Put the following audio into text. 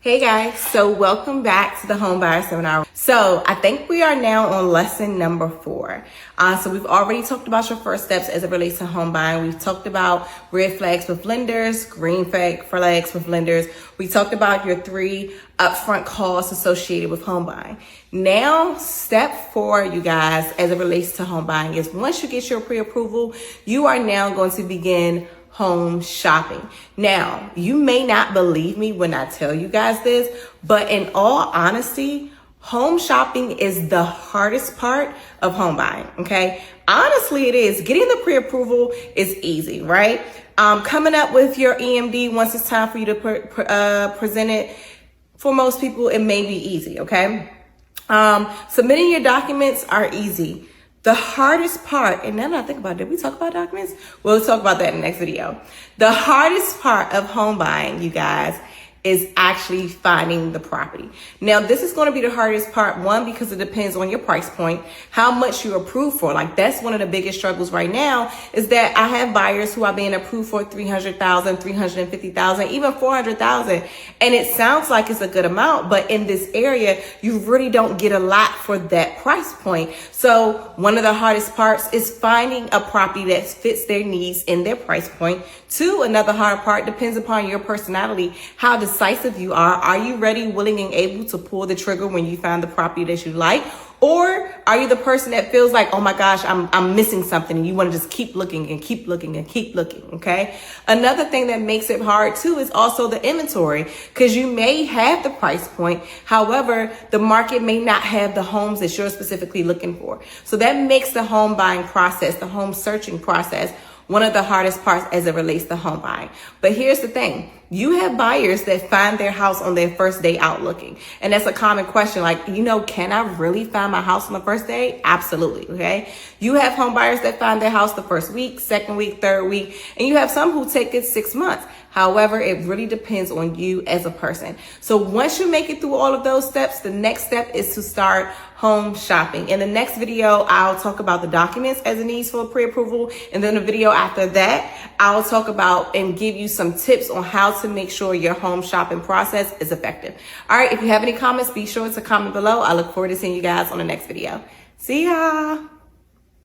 Hey guys, so welcome back to the Homebuyer Seminar. So I think we are now on lesson number 4. So we've already talked about your first steps as it relates to home buying. We've talked about red flags with lenders, green flags with lenders. We talked about your 3 upfront costs associated with home buying. Now, step 4, you guys, as it relates to home buying is once you get your pre-approval, you are now going to begin home shopping. Now, you may not believe me when I tell you guys this, but in all honesty, home shopping is the hardest part of home buying, okay? Honestly, it is. Getting the pre-approval is easy, right? Coming up with your EMD once it's time for you to present it, for most people, it may be easy, okay? Submitting your documents are easy. The hardest part, and now that I think about it, did we talk about documents? We'll talk about that in the next video. The hardest part of home buying, you guys, is actually finding the property. Now, this is going to be the hardest part, one, because it depends on your price point, how much you're approved for. Like, that's one of the biggest struggles right now is that I have buyers who are being approved for $300,000, $350,000, even $400,000. And it sounds like it's a good amount, but in this area, you really don't get a lot for that price point. So one of the hardest parts is finding a property that fits their needs in their price point. 2, another hard part depends upon your personality, how decisive you are. Are you ready, willing, and able to pull the trigger when you find the property that you like? Or are you the person that feels like, oh my gosh, I'm missing something, and you want to just keep looking and keep looking and keep looking, okay? Another thing that makes it hard too is also the inventory, because you may have the price point. However, the market may not have the homes that you're specifically looking for. So that makes the home buying process, the home searching process, one of the hardest parts as it relates to home buying. But here's the thing. You have buyers that find their house on their first day out looking. And that's a common question. Like, can I really find my house on the first day? Absolutely. Okay. You have home buyers that find their house the first week, second week, third week, and you have some who take it 6 months. However, it really depends on you as a person. So once you make it through all of those steps, the next step is to start home shopping. In the next video, I'll talk about the documents as it needs for pre-approval. And then the video after that, I'll talk about and give you some tips on how to make sure your home shopping process is effective. All right, if you have any comments, be sure to comment below. I look forward to seeing you guys on the next video. See ya.